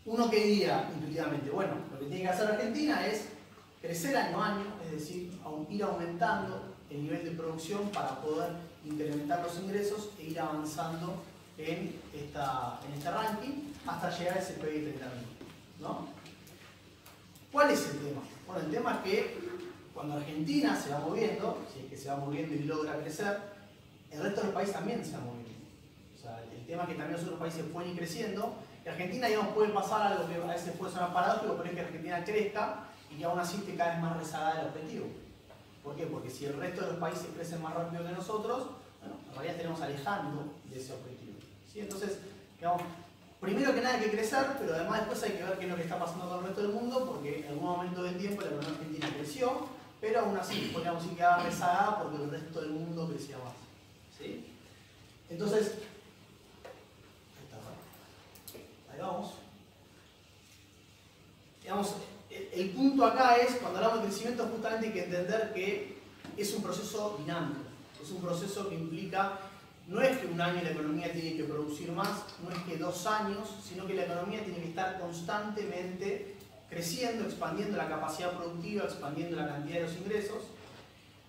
uno que diría intuitivamente, bueno, lo que tiene que hacer Argentina es crecer año a año, es decir, ir aumentando el nivel de producción para poder incrementar los ingresos e ir avanzando en este ranking hasta llegar a ese PBI 30.000, ¿no? ¿Cuál es el tema? Bueno, el tema es que cuando Argentina se va moviendo, si es que se va moviendo y logra crecer, el resto de los países también se va moviendo. O sea, el tema es que también los otros países pueden ir creciendo. Y Argentina, digamos, puede pasar algo que a veces puede sonar paradójico, pero es que Argentina crezca y que aún así esté cada vez más rezagada del objetivo. ¿Por qué? Porque si el resto de los países crecen más rápido que nosotros, bueno, en realidad tenemos alejando de ese objetivo. ¿Sí? Entonces, digamos, primero que nada hay que crecer, pero además después hay que ver qué es lo que está pasando con el resto del mundo, porque en algún momento del tiempo la economía argentina creció, pero aún así podríamos decir que quedaba rezagada porque el resto del mundo crecía más. ¿Sí? Entonces, ahí vamos. Digamos, el punto acá es, cuando hablamos de crecimiento, justamente hay que entender que es un proceso dinámico, es un proceso que implica, no es que un año la economía tiene que producir más, no es que 2 años, sino que la economía tiene que estar constantemente creciendo, expandiendo la capacidad productiva, expandiendo la cantidad de los ingresos,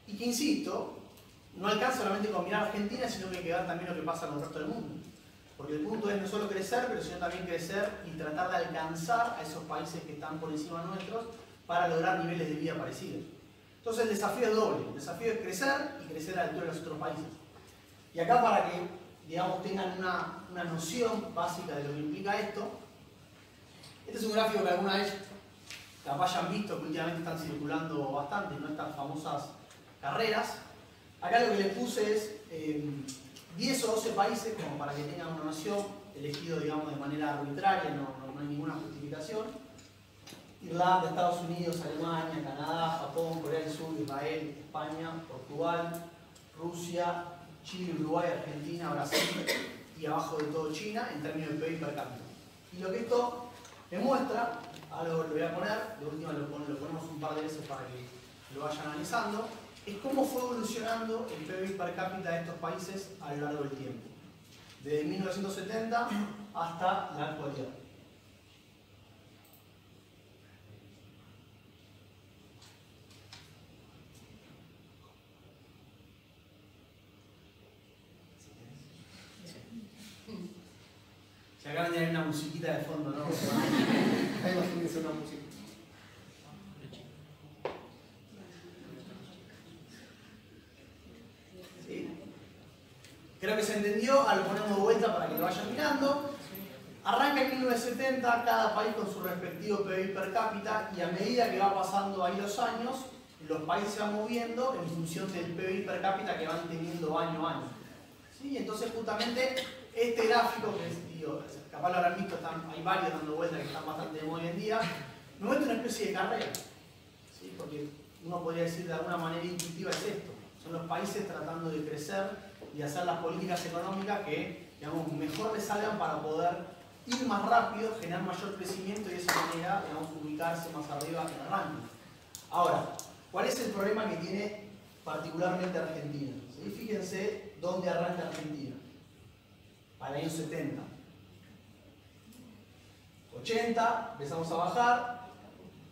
y que, insisto, no alcanza solamente con mirar a Argentina, sino que hay que ver también lo que pasa con el resto del mundo. Porque el punto es no solo crecer, pero sino también crecer y tratar de alcanzar a esos países que están por encima nuestros para lograr niveles de vida parecidos. Entonces el desafío es doble. El desafío es crecer y crecer a la altura de los otros países. Y acá, para que, digamos, tengan una noción básica de lo que implica esto, este es un gráfico que alguna vez capaz hayan visto, que últimamente están circulando bastante, ¿no? Estas famosas carreras. Acá lo que les puse es 10 o 12 países, como para que tengan una noción, elegido, digamos, de manera arbitraria, no hay ninguna justificación. Irlanda, Estados Unidos, Alemania, Canadá, Japón, Corea del Sur, Israel, España, Portugal, Rusia, Chile, Uruguay, Argentina, Brasil y abajo de todo China en términos de PIB per cápita. Y lo que esto demuestra, algo lo voy a poner, de última lo ponemos un par de veces para que lo vayan analizando, es cómo fue evolucionando el PIB per cápita de estos países a lo largo del tiempo, desde 1970 hasta la actualidad. Si acá vendría una musiquita de fondo, ¿no? Imagínense una música. Creo que se entendió, ahora lo ponemos de vuelta para que lo vayan mirando. Arranca en 1970, cada país con su respectivo PIB per cápita, y a medida que va pasando ahí los años, los países se van moviendo en función del PIB per cápita que van teniendo año a año. ¿Sí? Entonces, justamente, este gráfico, que es, digo, capaz lo habrán visto, hay varios dando vueltas que están bastante de moda hoy en día, nos muestra una especie de carrera. ¿Sí? Porque uno podría decir de alguna manera intuitiva es esto. Son los países tratando de crecer y hacer las políticas económicas que, digamos, mejor les salgan para poder ir más rápido, generar mayor crecimiento y de esa manera, digamos, ubicarse más arriba en el ranking. Ahora, ¿cuál es el problema que tiene particularmente Argentina? ¿Sí? Fíjense dónde arranca Argentina. Para el año 70. 80, empezamos a bajar.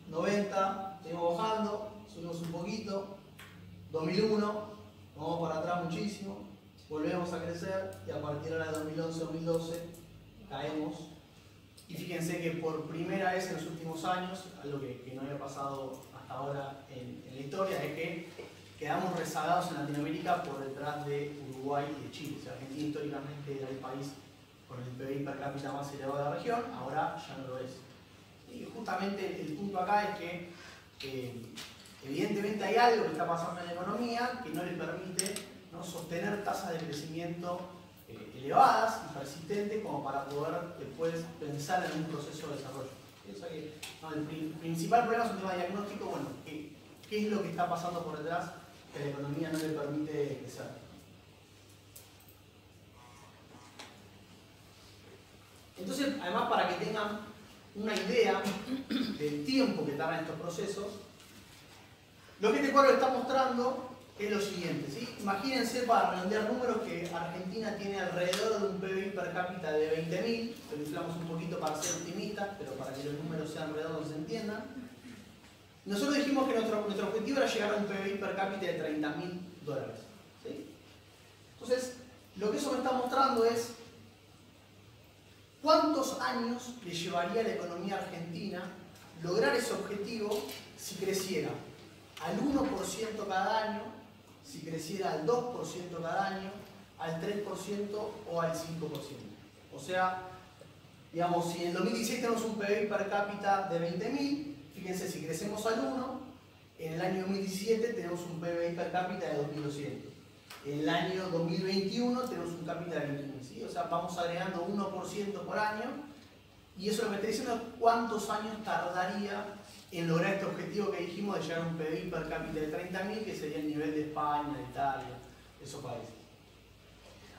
90, seguimos bajando, subimos un poquito. 2001, vamos para atrás muchísimo. Volvemos a crecer y a partir de 2011-2012 caemos. Y fíjense que por primera vez en los últimos años, algo que no había pasado hasta ahora en la historia, es que quedamos rezagados en Latinoamérica por detrás de Uruguay y de Chile. O sea, Argentina históricamente era el país con el PIB per cápita más elevado de la región, ahora ya no lo es. Y justamente el punto acá es que evidentemente hay algo que está pasando en la economía que no le permite, ¿no?, sostener tasas de crecimiento elevadas y persistentes como para poder después pensar en un proceso de desarrollo. O sea que, no, el principal problema es un tema de diagnóstico. Bueno, ¿qué es lo que está pasando por detrás que la economía no le permite crecer? Entonces, además, para que tengan una idea del tiempo que tardan estos procesos, lo que este cuadro está mostrando es lo siguiente, ¿sí? Imagínense, para redondear números, que Argentina tiene alrededor de un PIB per cápita de 20.000, lo inflamos un poquito para ser optimistas, cifras, pero para que los números sean redondos se entiendan. Nosotros dijimos que nuestro objetivo era llegar a un PBI per cápita de $30.000. ¿Sí? Entonces, lo que eso me está mostrando es cuántos años le llevaría a la economía argentina lograr ese objetivo si creciera al 1% cada año, si creciera al 2% cada año, al 3% o al 5%. O sea, digamos, si en el 2016 tenemos un PBI per cápita de 20.000, fíjense, si crecemos al 1, en el año 2017 tenemos un PBI per cápita de 2.200. En el año 2021 tenemos un cápita de 21.000, ¿sí? O sea, vamos agregando 1% por año, y eso lo que está diciendo es cuántos años tardaría en lograr este objetivo que dijimos de llegar a un PBI per cápita de 30.000, que sería el nivel de España, de Italia, esos países.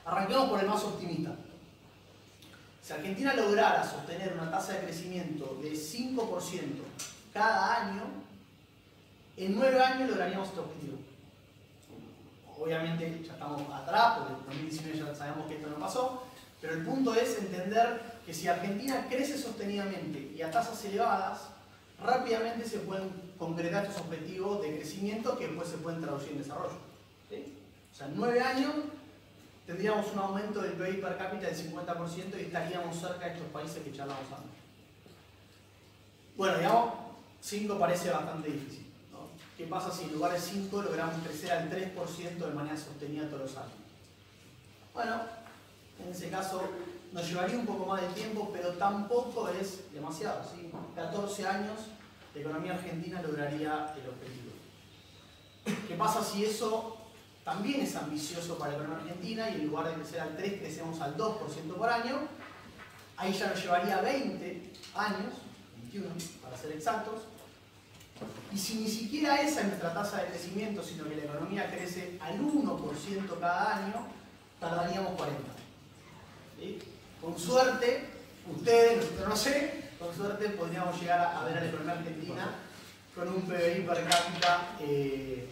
Arranquemos por el más optimista. Si Argentina lograra sostener una tasa de crecimiento de 5% cada año, en 9 años lograríamos este objetivo. Obviamente ya estamos atrás, porque en 2019 ya sabemos que esto no pasó, pero el punto es entender que si Argentina crece sostenidamente y a tasas elevadas, rápidamente se pueden concretar estos objetivos de crecimiento que después se pueden traducir en desarrollo. ¿Sí? O sea, en 9 años tendríamos un aumento del PIB per cápita del 50% y estaríamos cerca de estos países que charlamos antes. Bueno, digamos, 5 parece bastante difícil, ¿no? ¿Qué pasa si en lugar de 5 logramos crecer al 3% de manera sostenida todos los años? Bueno, en ese caso nos llevaría un poco más de tiempo, pero tampoco es demasiado, ¿sí? 14 años la economía argentina lograría el objetivo. ¿Qué pasa si eso también es ambicioso para la economía argentina y en lugar de crecer al 3 crecemos al 2% por año? Ahí ya nos llevaría 20 años, 21 para ser exactos, y si ni siquiera esa es nuestra tasa de crecimiento, sino que la economía crece al 1% cada año, tardaríamos 40. ¿Sí? Con suerte, ustedes, nosotros no sé, con suerte podríamos llegar a ver a la economía argentina con un PBI per cápita de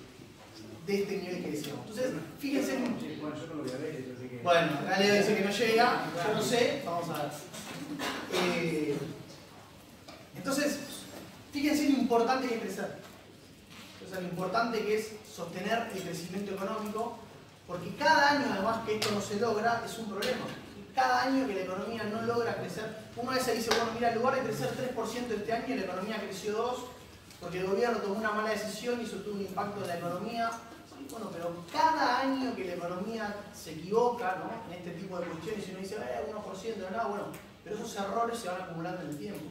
este nivel que decíamos. Entonces, fíjense. Bueno, yo no lo voy a ver, yo sé que. Bueno, acá Leo dice que no llega, yo no sé, vamos a ver. Entonces, fíjense lo importante que es crecer. O sea, lo importante que es sostener el crecimiento económico, porque cada año además que esto no se logra es un problema. Cada año que la economía no logra crecer, uno a veces dice, bueno, mira, en lugar de crecer 3% este año, la economía creció 2%, porque el gobierno tomó una mala decisión y eso tuvo un impacto en la economía. Sí, bueno, pero cada año que la economía se equivoca, ¿no?, en este tipo de cuestiones, y uno dice, 1%, no nada, bueno, pero esos errores se van acumulando en el tiempo.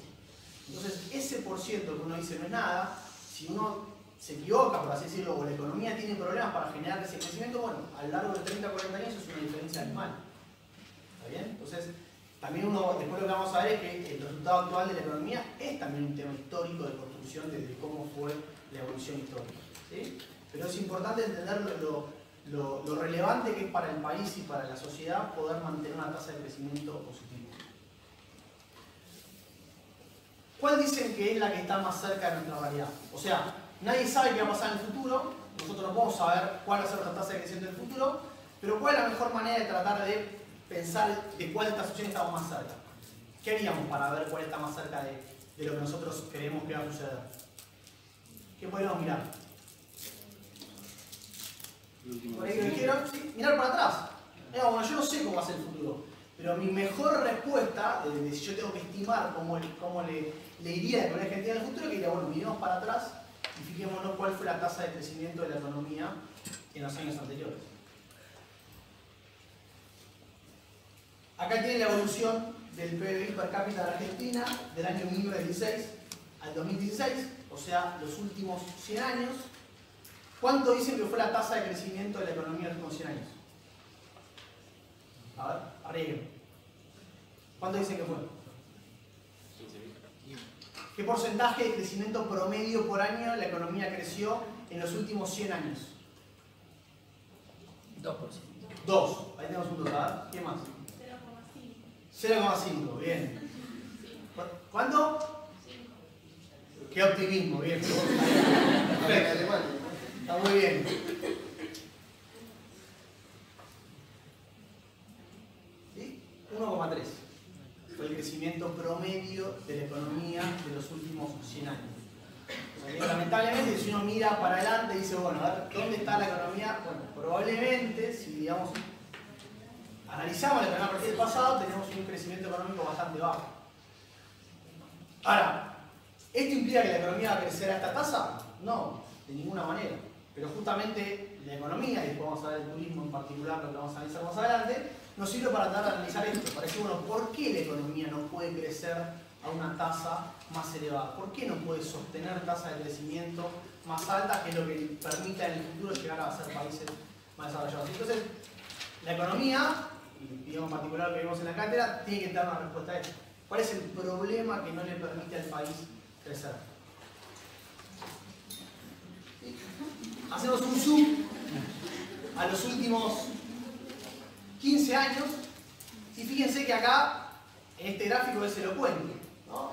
Entonces, ese por ciento que uno dice no es nada, si uno se equivoca, por así decirlo, o la economía tiene problemas para generar ese crecimiento, bueno, a lo largo de 30 o 40 años eso es una diferencia abismal. ¿Está bien? Entonces, también uno, después lo que vamos a ver es que el resultado actual de la economía es también un tema histórico de construcción de cómo fue la evolución histórica. ¿Sí? Pero es importante entender lo relevante que es para el país y para la sociedad poder mantener una tasa de crecimiento positivo. ¿Cuál dicen que es la que está más cerca de nuestra realidad? O sea, nadie sabe qué va a pasar en el futuro, nosotros no podemos saber cuál va a ser nuestra tasa de crecimiento en el futuro, pero ¿cuál es la mejor manera de tratar de pensar de cuál de estas opciones estamos más cerca? ¿Qué haríamos para ver cuál está más cerca de lo que nosotros creemos que va a suceder? ¿Qué podríamos mirar? Por ahí que dijeron, sí, mirar para atrás. Bueno, yo no sé cómo va a ser el futuro, pero mi mejor respuesta, de si yo tengo que estimar cómo le iría a la economía argentina en el futuro, que diría, bueno, miremos para atrás y fijémonos cuál fue la tasa de crecimiento de la economía en los años anteriores. Acá tienen la evolución del PBI per cápita de Argentina del año 1916 al 2016, o sea, los últimos 100 años. ¿Cuánto dicen que fue la tasa de crecimiento de la economía en los últimos 100 años? A ver, arriba. ¿Cuánto dicen que fue? ¿Qué porcentaje de crecimiento promedio por año la economía creció en los últimos 100 años? 2%. 2. Ahí tenemos un total. ¿Qué más? 0,5. Bien. ¿Cuánto? 5. Qué optimismo. Bien. Perfecto. Está muy bien. ¿Sí? 1,3. Fue el crecimiento promedio promedio de la economía de los últimos 100 años. O sea, que lamentablemente, si uno mira para adelante y dice, bueno, a ver, ¿dónde está la economía? Bueno, probablemente, si digamos, analizamos la economía a partir del pasado, tenemos un crecimiento económico bastante bajo. Ahora, ¿esto implica que la economía va a crecer a esta tasa? No, de ninguna manera. Pero justamente la economía, y después vamos a ver el turismo en particular, lo que vamos a analizar más adelante, nos sirve para tratar de analizar esto, para decir, bueno, ¿por qué la economía no puede crecer a una tasa más elevada? ¿Por qué no puede sostener tasas de crecimiento más altas, que es lo que permita en el futuro llegar a ser países más desarrollados? Entonces, la economía, y digamos en particular lo que vemos en la cátedra, tiene que dar una respuesta a esto. ¿Cuál es el problema que no le permite al país crecer? Hacemos un zoom a los últimos 15 años y fíjense que acá, en este gráfico es elocuente, ¿no?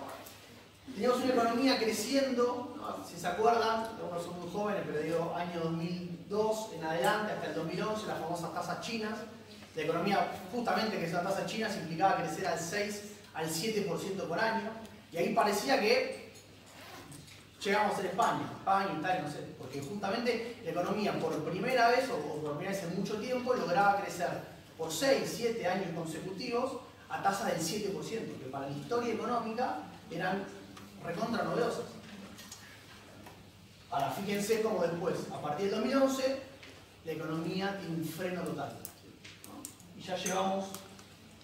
Teníamos una economía creciendo, ¿no? Si se acuerdan, algunos son muy jóvenes, pero digo año 2002 en adelante, hasta el 2011, las famosas tasas chinas. La economía, justamente que esas tasas chinas implicaba crecer al 6 al 7% por año, y ahí parecía que llegamos a ser España, Italia, no sé, porque justamente la economía por primera vez, o por primera vez en mucho tiempo, lograba crecer por 6, 7 años consecutivos a tasas del 7%, que para la historia económica eran recontra novedosas. Ahora, fíjense cómo después, a partir del 2011, la economía tiene un freno total, ¿no? Y ya llevamos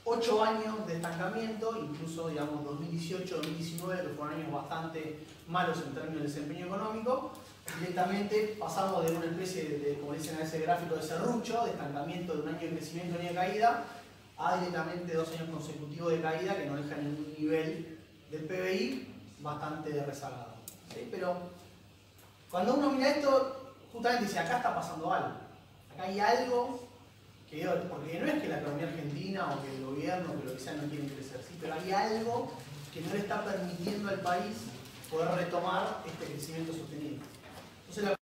8 años de estancamiento, incluso digamos 2018-2019, que fueron años bastante malos en términos de desempeño económico. Directamente pasamos de una especie de, como dicen en ese gráfico, de serrucho, de estancamiento de un año de crecimiento y un año de caída, a directamente 2 años consecutivos de caída que no dejan ningún nivel del PBI bastante rezagado, ¿sí? Pero cuando uno mira esto, justamente dice, acá está pasando algo. Acá hay algo que, porque no es que la economía argentina o que el gobierno o que lo que sea no quieren crecer, ¿sí? Pero hay algo que no le está permitiendo al país poder retomar este crecimiento sostenido. Entonces,